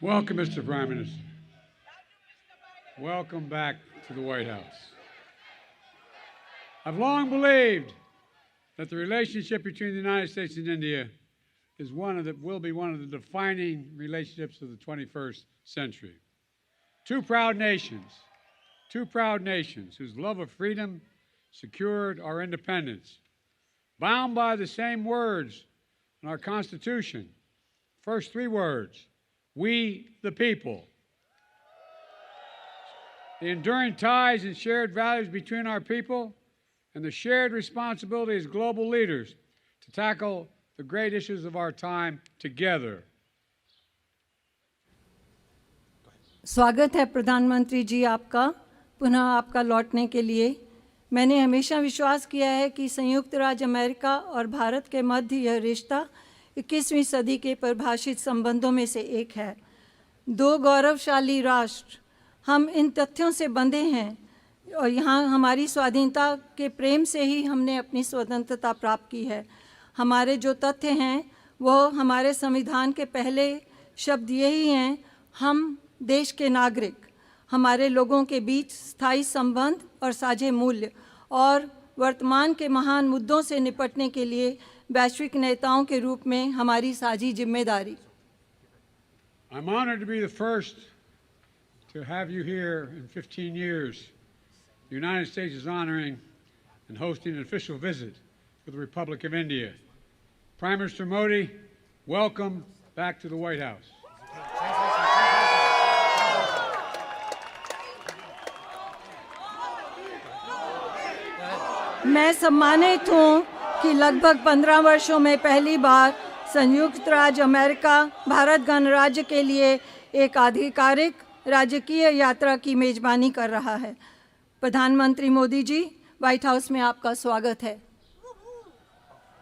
Welcome, Mr. Prime Minister. Welcome back to the White House. I've long believed that the relationship between the United States and India is will be one of the defining relationships of the 21st century. Two proud nations whose love of freedom secured our independence, bound by the same words in our Constitution. First three words: we the people. The enduring ties and shared values between our people and the shared responsibility as global leaders to tackle the great issues of our time together. स्वागत है प्रधानमंत्री जी आपका पुनः आपका लौटने के लिए। मैंने हमेशा विश्वास किया है कि संयुक्त राज्य अमेरिका और भारत के मध्य यह रिश्ता 21वीं सदी के परिभाषित संबंधों में से एक है। दो गौरवशाली राष्ट्र, हम इन तथ्यों से बंधे हैं और यहाँ हमारी स्वाधीनता के प्रेम से ही हमने अपनी स्वतंत्रता प्राप्त की है। हमारे जो तथ्य हैं वो हमारे संविधान के पहले शब्द यही हैं: हम देश के नागरिक, हमारे लोगों के बीच स्थायी संबंध और साझे मूल्य, और वर्तमान के महान मुद्दों से निपटने के लिए वैश्विक नेताओं के रूप में हमारी साझी जिम्मेदारी। I'm honored to be the first to have you here in 15 years. The United States is honoring and hosting an official visit for the Republic of India. Prime Minister Modi, welcome back to the White House. मैं सम्मानित हूँ कि लगभग 15 वर्षों में पहली बार संयुक्त राज्य अमेरिका भारत गणराज्य के लिए एक आधिकारिक राजकीय यात्रा की मेजबानी कर रहा है। प्रधानमंत्री मोदी जी, व्हाइट हाउस में आपका स्वागत है।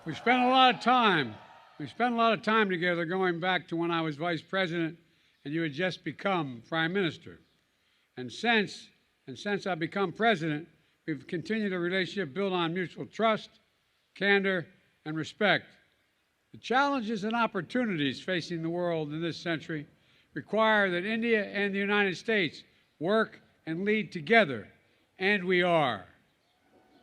We spent a lot of time together going back to when I was Vice President and you had just become Prime Minister. And since I've become President, we've continued a relationship built on mutual trust, candor, and respect. The challenges and opportunities facing the world in this century require that India and the United States work and lead together, and we are.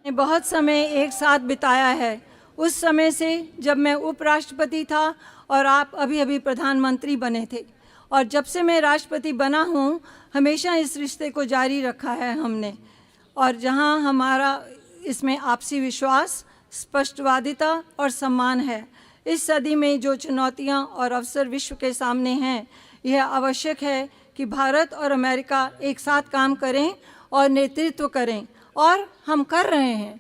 बहुत समय एक साथ बिताया है, उस समय से जब मैं उपराष्ट्रपति था और आप अभी प्रधानमंत्री बने थे, और जब से मैं राष्ट्रपति बना हूँ हमेशा इस रिश्ते को जारी रखा है हमने। और जहाँ हमारा इसमें आपसी विश्वास, स्पष्टवादिता और सम्मान है। इस सदी में जो चुनौतियाँ और अवसर विश्व के सामने हैं, यह आवश्यक है कि भारत और अमेरिका एक साथ काम करें और नेतृत्व करें, और हम कर रहे हैं।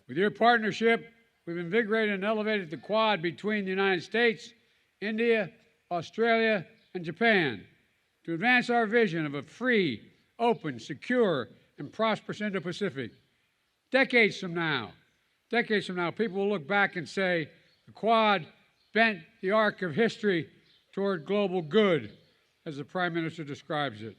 With your partnership, we've invigorated and elevated the Quad between the United States, India, Australia, and Japan to advance our vision of a free, open, secure, and prosperous Indo-Pacific. Decades from now, people will look back and say the Quad bent the arc of history toward global good, as the Prime Minister describes it.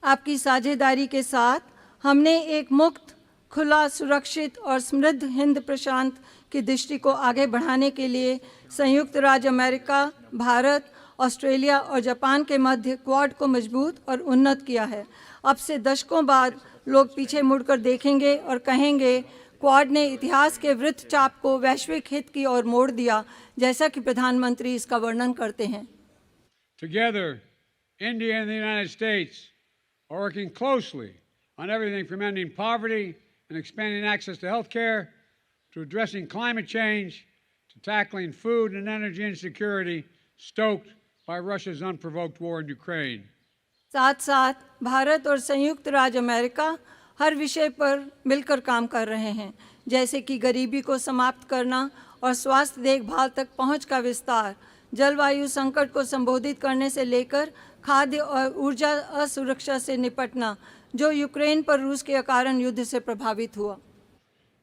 आपकी साझेदारी के साथ हमने एक मुक्त, खुला, सुरक्षित और समृद्ध हिंद प्रशांत की दृष्टि को आगे बढ़ाने के लिए संयुक्त राज्य अमेरिका, भारत, ऑस्ट्रेलिया और जापान के मध्य क्वाड को मजबूत और उन्नत किया है। अब से दशकों बाद लोग पीछे मुड़कर देखेंगे और कहेंगे, क्वाड ने इतिहास के वृत्तचाप को वैश्विक हित की ओर मोड़ दिया, जैसा कि प्रधानमंत्री इसका वर्णन करते हैं। Together, India and the United States are working closely on everything from ending poverty and expanding access to health care, to addressing climate change, to tackling food and energy insecurity stoked by Russia's unprovoked war in Ukraine. साथ साथ भारत और संयुक्त राज्य America हर विषय पर मिलकर काम कर रहे हैं, जैसे कि गरीबी को समाप्त करना और स्वास्थ्य देखभाल तक पहुंच का विस्तार, जलवायु संकट को संबोधित करने से लेकर खाद्य और ऊर्जा असुरक्षा से निपटना, जो यूक्रेन पर रूस के कारण युद्ध से प्रभावित हुआ।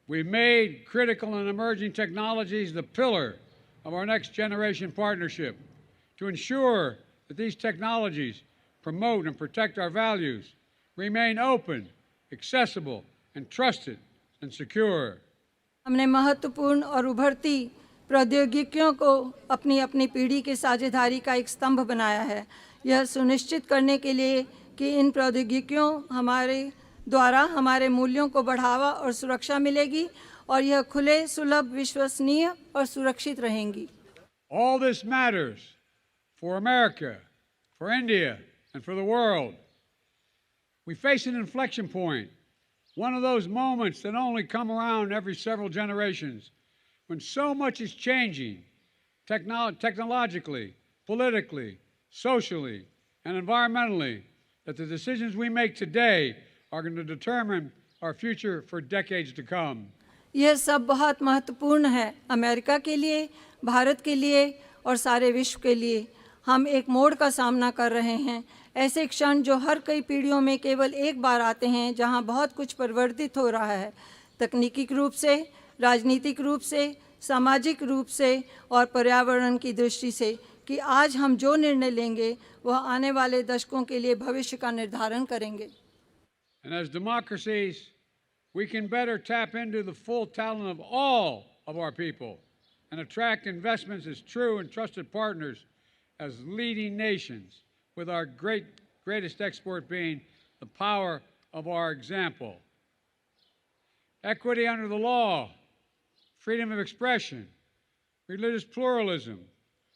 We made critical and emerging technologies the pillar of our next generation partnership to ensure that these technologies promote and protect our values, remain open, accessible, and trusted and secure. हमने महत्वपूर्ण और उभरती प्रौद्योगिकियों को अपनी अपनी पीढ़ी की साझेदारी का एक स्तंभ बनाया है। यह सुनिश्चित करने के लिए कि इन प्रौद्योगिकियों हमारे द्वारा हमारे मूल्यों को बढ़ावा और सुरक्षा मिलेगी और यह खुले, सुलभ, विश्वसनीय और सुरक्षित रहेंगी। All this matters for America, for India, and for the world. We face an inflection point, one of those moments that only come around every several generations, when so much is changing technologically, politically, socially, and environmentally, that the decisions we make today are going to determine our future for decades to come. यह सब बहुत महत्वपूर्ण है America के लिए, भारत के लिए और सारे विश्व के लिए। हम एक मोड़ का सामना कर रहे हैं, ऐसे क्षण जो हर कई पीढ़ियों में केवल एक बार आते हैं, जहां बहुत कुछ परिवर्तित हो रहा है, तकनीकी रूप से, राजनीतिक रूप से, सामाजिक रूप से और पर्यावरण की दृष्टि से, कि आज हम जो निर्णय लेंगे वह आने वाले दशकों के लिए भविष्य का निर्धारण करेंगे। And as democracies, we can better tap into the full talent of all of our people and attract investments as true and trusted partners as leading nations, with our greatest export being the power of our example. Equity under the law, freedom of expression, religious pluralism,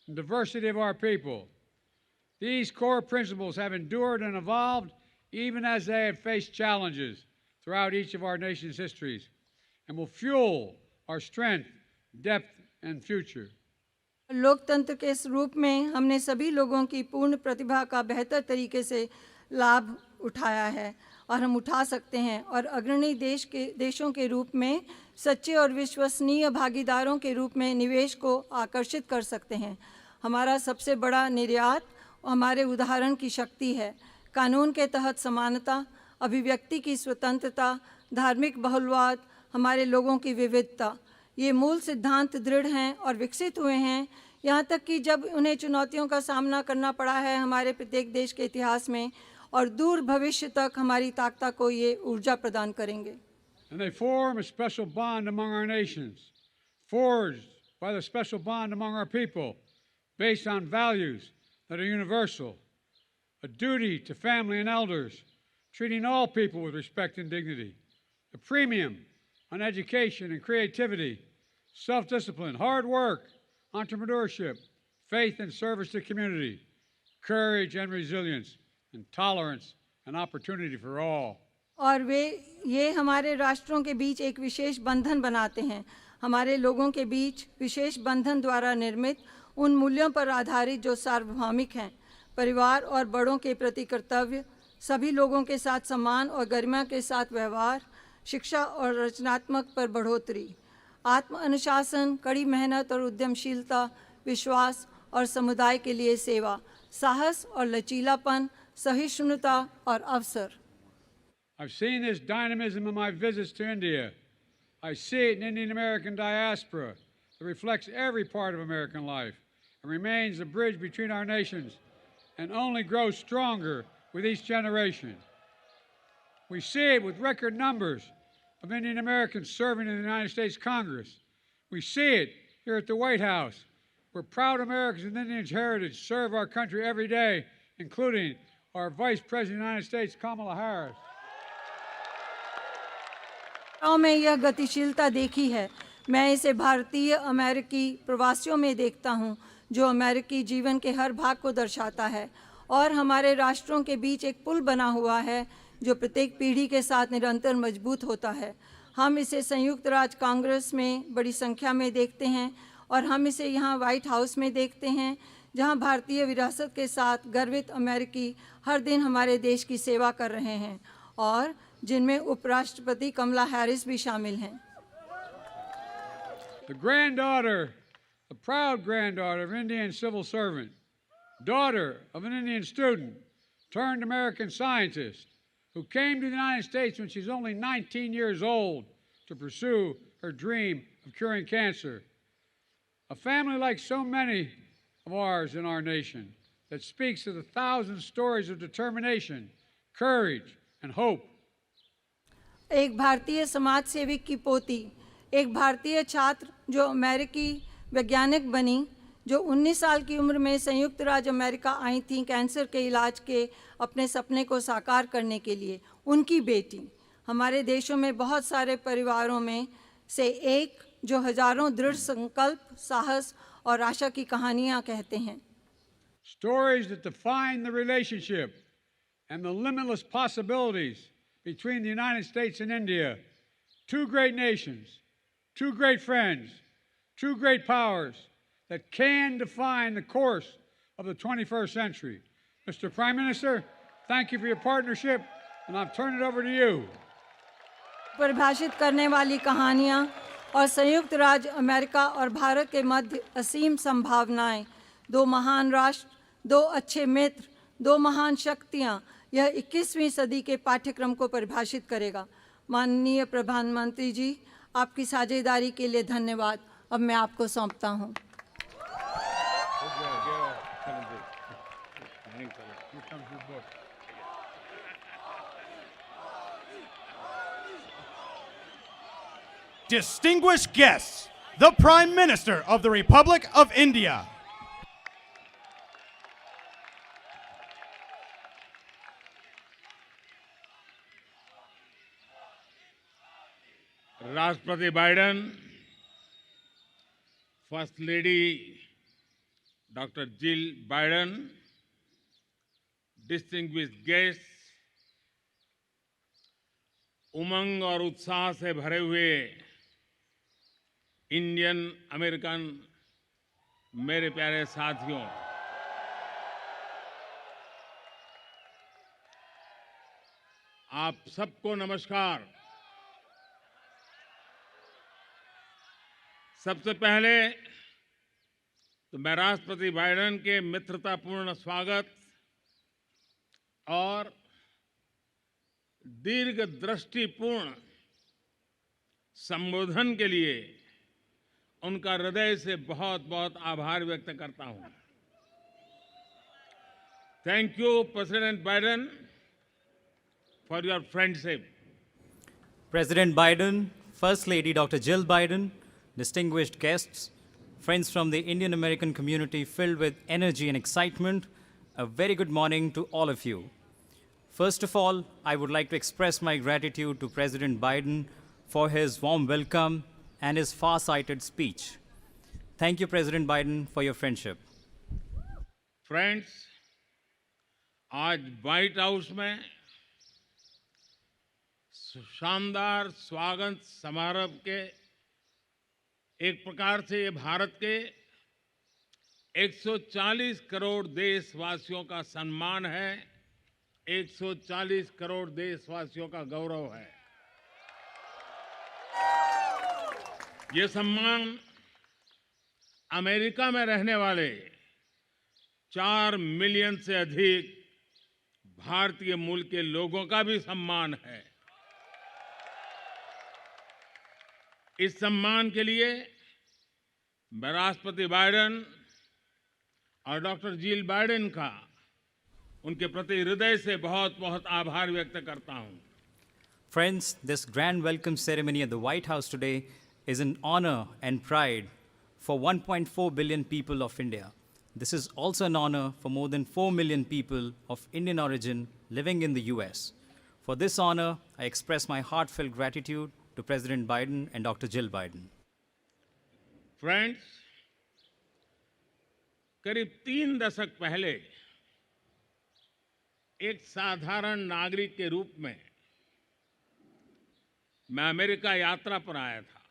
and diversity of our people. These core principles have endured and evolved even as they have faced challenges throughout each of our nation's histories, and will fuel our strength, depth, and future. लोकतंत्र के इस रूप में हमने सभी लोगों की पूर्ण प्रतिभा का बेहतर तरीके से लाभ उठाया है और हम उठा सकते हैं, और अग्रणी देशों के रूप में सच्चे और विश्वसनीय भागीदारों के रूप में निवेश को आकर्षित कर सकते हैं। हमारा सबसे बड़ा निर्यात हमारे उदाहरण की शक्ति है। कानून के तहत समानता, अभिव्यक्ति की स्वतंत्रता, धार्मिक बहुलवाद, हमारे लोगों की विविधता, ये मूल सिद्धांत दृढ़ हैं और विकसित हुए हैं, यहाँ तक कि जब उन्हें चुनौतियों का सामना करना पड़ा है हमारे प्रत्येक देश के इतिहास में, और दूर भविष्य तक हमारी ताकत को ये ऊर्जा प्रदान करेंगे। And they form a special bond among our nations, forged by the special bond among our people, based on values that are universal, a duty to family and elders, treating all people with respect and dignity, a premium on education and creativity, self-discipline, hard work, entrepreneurship, faith and service to community, courage and resilience, and tolerance and opportunity for all. और ये हमारे राष्ट्रों के बीच एक विशेष बंधन बनाते हैं, हमारे लोगों के बीच विशेष बंधन द्वारा निर्मित उन मूल्यों पर आधारित जो सार्वभौमिक हैं, परिवार और बड़ों के प्रति कर्तव्य, सभी लोगों के साथ सम्मान और गरिमा के साथ व्यवहार, शिक्षा और रचनात्मक पर बढ़ोतरी, आत्म अनुशासन, कड़ी मेहनत और उद्यमशीलता, विश्वास और समुदाय के लिए सेवा, साहस और लचीलापन, सहिष्णुता और अवसर। I've seen this dynamism in my visits to India. I see it in Indian American diaspora that reflects every part of American life and remains a bridge between our nations and only grows stronger with each generation. We see it with record numbers of Indian Americans serving in the United States Congress. We see it here at the White House, where proud Americans with Indian heritage serve our country every day, including our Vice President of the United States, Kamala Harris. में यह गतिशीलता देखी है। मैं इसे भारतीय अमेरिकी प्रवासियों में देखता हूँ, जो अमेरिकी जीवन के हर भाग को दर्शाता है, और हमारे राष्ट्रों के बीच एक पुल बना हुआ है जो प्रत्येक पीढ़ी के साथ निरंतर मजबूत होता है। हम इसे संयुक्त राज्य कांग्रेस में बड़ी संख्या में देखते हैं, और हम इसे यहाँ व्हाइट हाउस में देखते हैं, जहाँ भारतीय विरासत के साथ गर्वित अमेरिकी हर दिन हमारे देश की सेवा कर रहे हैं, और जिनमें उपराष्ट्रपति कमला हैरिस भी शामिल हैं। The granddaughter, the proud granddaughter of an Indian civil servant, daughter of an Indian student, turned American scientist, who came to the United States when she was only 19 years old to pursue her dream of curing cancer. A family like so many of ours in our nation, that speaks of the thousand stories of determination, courage, and hope. एक भारतीय समाज सेविक की पोती, एक भारतीय छात्र जो अमेरिकी वैज्ञानिक बनी, जो 19 साल की उम्र में संयुक्त राज्य अमेरिका आई थीं कैंसर के इलाज के अपने सपने को साकार करने के लिए, उनकी बेटी। हमारे देशों में बहुत सारे परिवारों में से एक जो हजारों दृढ़ संकल्प, साहस और आशा की कहानियां कहते हैं। Stories that define the relationship and the limitless possibilities between the United States and India, two great nations, two great friends, two great powers that can define the course of the 21st century. Mr. Prime Minister, thank you for your partnership, and I'll turn it over to you. परिभाषित करने वाली कहानियाँ और संयुक्त राज्य America और भारत के मध्य असीम संभावनाएं, दो महान राष्ट्र, दो अच्छे मित्र, दो महान शक्तियाँ, यह 21वीं सदी के पाठ्यक्रम को परिभाषित करेगा। माननीय प्रधानमंत्री जी, आपकी साझेदारी के लिए धन्यवाद। अब मैं आपको सौंपता हूँ। Distinguished guests, the Prime Minister of the Republic of India. राष्ट्रपति Biden, first lady doctor Jill Biden, distinguished guest, उमंग और उत्साह से भरे हुए इंडियन अमेरिकन मेरे प्यारे साथियों, आप सबको नमस्कार। सबसे पहले तो मैं राष्ट्रपति बाइडेन के मित्रतापूर्ण स्वागत और दीर्घदृष्टिपूर्ण संबोधन के लिए उनका हृदय से बहुत बहुत आभार व्यक्त करता हूं। Thank you president Biden for your friendship. President Biden, First Lady Dr. Jill Biden, distinguished guests, friends from the Indian American community filled with energy and excitement, a very good morning to all of you. First of all, I would like to express my gratitude to President Biden for his warm welcome and his far-sighted speech. Thank you, President Biden, for your friendship. Friends, आज white house में शानदार स्वागत समारोह के एक प्रकार से ये भारत के 140 करोड़ देशवासियों का सम्मान है, 140 करोड़ देशवासियों का गौरव है। ये सम्मान अमेरिका में रहने वाले 4 मिलियन से अधिक भारतीय मूल के लोगों का भी सम्मान है। इस सम्मान के लिए मैं राष्ट्रपति बाइडेन और डॉक्टर जिल बाइडेन का उनके प्रति हृदय से बहुत बहुत आभार व्यक्त करता हूं। Friends, this grand welcome ceremony at the White House today is an honor and pride for 1.4 billion people of India. This is also an honor for more than 4 million people of Indian origin living in the US. For this honor, I express my heartfelt gratitude to President Biden and Dr. Jill Biden. Friends, करीब 3 दशक पहले एक साधारण नागरिक के रूप में मैं अमेरिका यात्रा पर आया था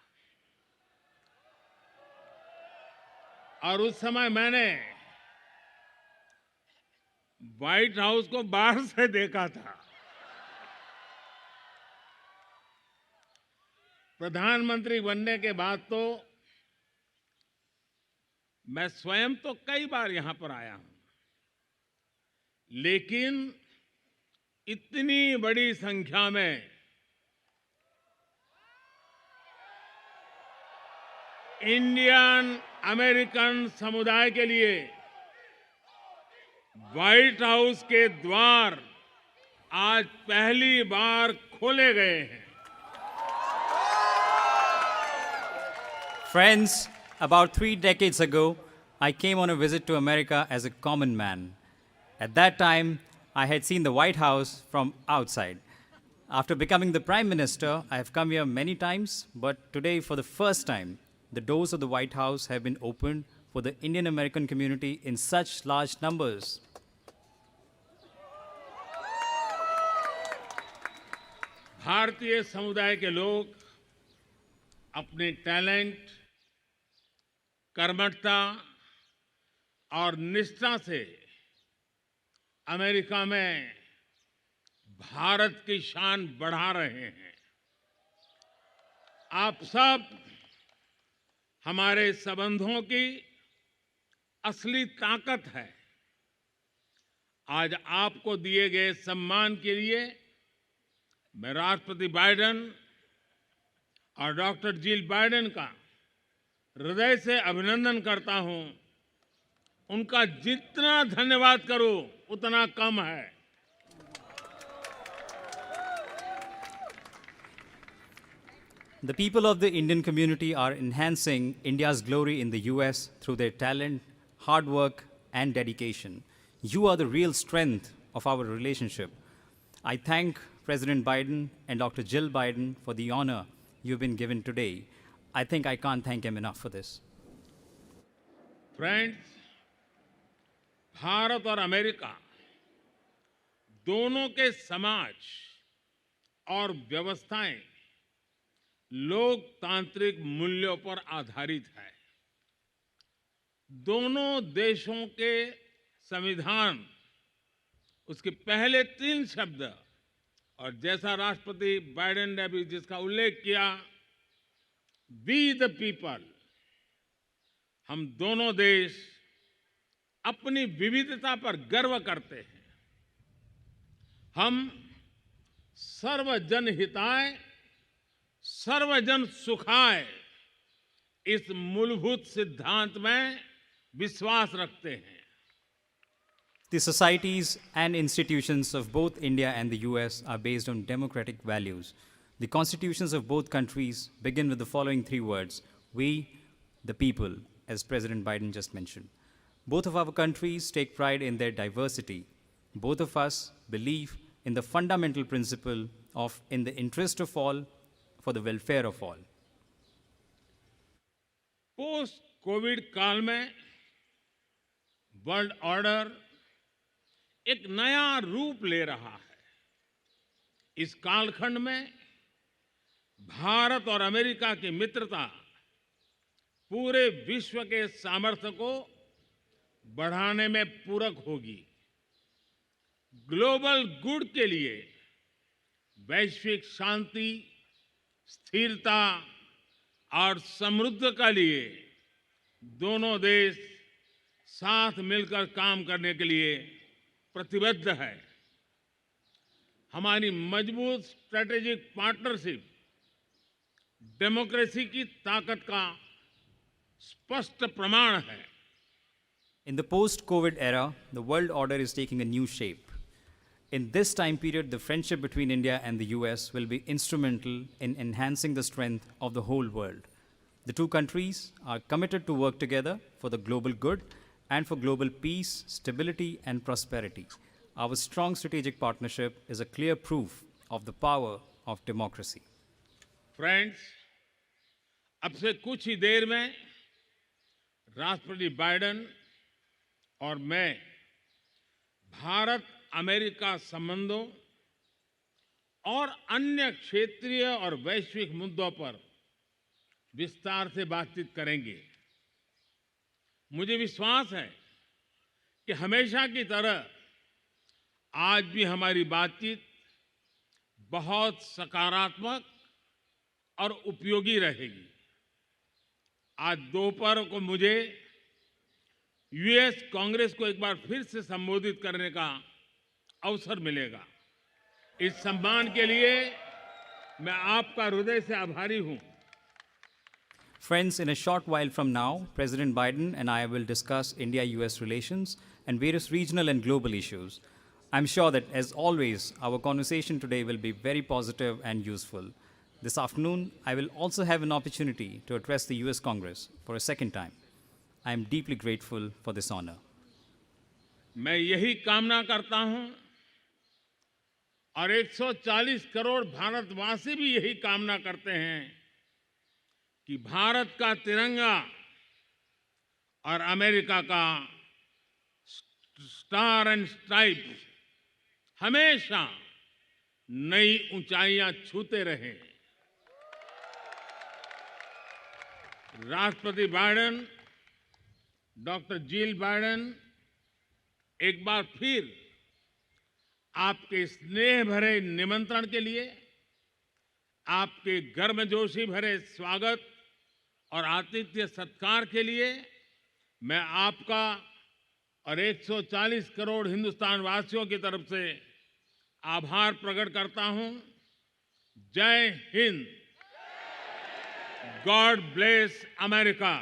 और उस समय मैंने व्हाइट हाउस को बाहर से देखा था। प्रधानमंत्री बनने के बाद तो मैं स्वयं तो कई बार यहां पर आया हूं, लेकिन इतनी बड़ी संख्या में इंडियन अमेरिकन समुदाय के लिए व्हाइट हाउस के द्वार आज पहली बार खोले गए हैं। Friends, about 3 decades ago, I came on a visit to America as a common man. At that time, I had seen the White House from outside. After becoming the Prime Minister, I have come here many times, but today, for the first time, the doors of the White House have been opened for the Indian American community in such large numbers. भारतीय समुदाय के लोग अपने talent, कर्मठता और निष्ठा से America में भारत की शान बढ़ा रहे हैं। आप सब हमारे संबंधों की असली ताकत है। आज आपको दिए गए सम्मान के लिए मैं राष्ट्रपति बाइडेन और डॉक्टर जिल बाइडेन का हृदय से अभिनंदन करता हूं। उनका जितना धन्यवाद करूं उतना कम है। The people of the Indian community are enhancing India's glory in the US through their talent, hard work, and dedication. You are the real strength of our relationship. I thank President Biden and Dr. Jill Biden for the honor you've been given today. I think I can't thank him enough for this. Friends, Bharat और America दोनों के समाज और व्यवस्थाएं लोकतांत्रिक मूल्यों पर आधारित है। दोनों देशों के संविधान, उसके पहले 3 शब्द और जैसा राष्ट्रपति बाइडेन ने अभी जिसका उल्लेख किया, वी द पीपल, हम दोनों देश अपनी विविधता पर गर्व करते हैं। हम सर्वजन हिताय सर्वजन सुखाय इस मूलभूत सिद्धांत में विश्वास रखते हैं। The societies and institutions of both India and the US are based on democratic values. The constitutions of both countries begin with the following 3 words: we, the people, as President Biden just mentioned. Both of our countries take pride in their diversity. Both of us believe in the fundamental principle of in the interest of all, for the welfare of all. Post Covid काल में world order एक नया रूप ले रहा है। इस कालखंड में भारत और अमेरिका की मित्रता पूरे विश्व के सामर्थ्य को बढ़ाने में पूरक होगी। ग्लोबल गुड के लिए वैश्विक शांति, स्थिरता और समृद्धि के लिए दोनों देश साथ मिलकर काम करने के लिए प्रतिबद्ध है। हमारी मजबूत स्ट्रेटेजिक पार्टनरशिप डेमोक्रेसी की ताकत का स्पष्ट प्रमाण है। In the post-COVID era, the world order is taking a new shape. In this time period, the friendship between India and the US will be instrumental in enhancing the strength of the whole world. The two countries are committed to work together for the global good and for global peace, stability, and prosperity. Our strong strategic partnership is a clear proof of the power of democracy. Friends, अब से कुछ ही देर में राष्ट्रपति Biden और मैं Bharat America संबंधों और अन्य क्षेत्रीय और वैश्विक मुद्दों पर विस्तार से बातचीत करेंगे। मुझे विश्वास है कि हमेशा की तरह आज भी हमारी बातचीत बहुत सकारात्मक और उपयोगी रहेगी। आज दोपहर को मुझे यूएस कांग्रेस को एक बार फिर से संबोधित करने का अवसर मिलेगा। इस सम्मान के लिए मैं आपका हृदय से आभारी हूं। Friends, in a short while from now, President Biden and I will discuss India-US relations and various regional and global issues. I'm sure that, as always, our conversation today will be very positive and useful. This afternoon, I will also have an opportunity to address the US Congress for a second time. I am deeply grateful for this honor. मैं यही कामना करता हूं और 140 करोड़ भारतवासी भी यही कामना करते हैं कि भारत का तिरंगा और अमेरिका का स्टार एंड स्ट्राइप्स हमेशा नई ऊंचाइयां छूते रहे। राष्ट्रपति बाइडेन, डॉक्टर जिल बाइडेन, एक बार फिर आपके स्नेह भरे निमंत्रण के लिए, आपके गर्मजोशी भरे स्वागत और आतिथ्य सत्कार के लिए मैं आपका और 140 करोड़ हिंदुस्तान वासियों की तरफ से आभार प्रकट करता हूं। जय हिंद। God bless America.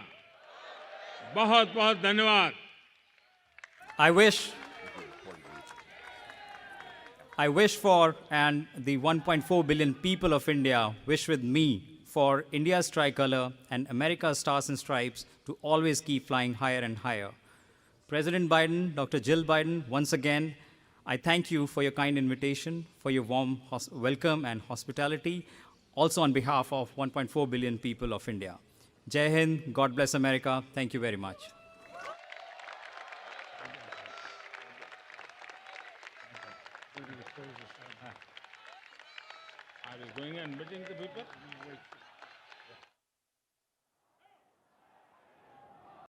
बहुत बहुत धन्यवाद। I wish for, and the 1.4 billion people of India wish with me, for India's tricolor and America's stars and stripes to always keep flying higher and higher. President Biden, Dr. Jill Biden, once again, I thank you for your kind invitation, for your warm welcome and hospitality, also on behalf of 1.4 billion people of India. Jai Hind, God bless America. Thank you very much. I was going and meeting the people.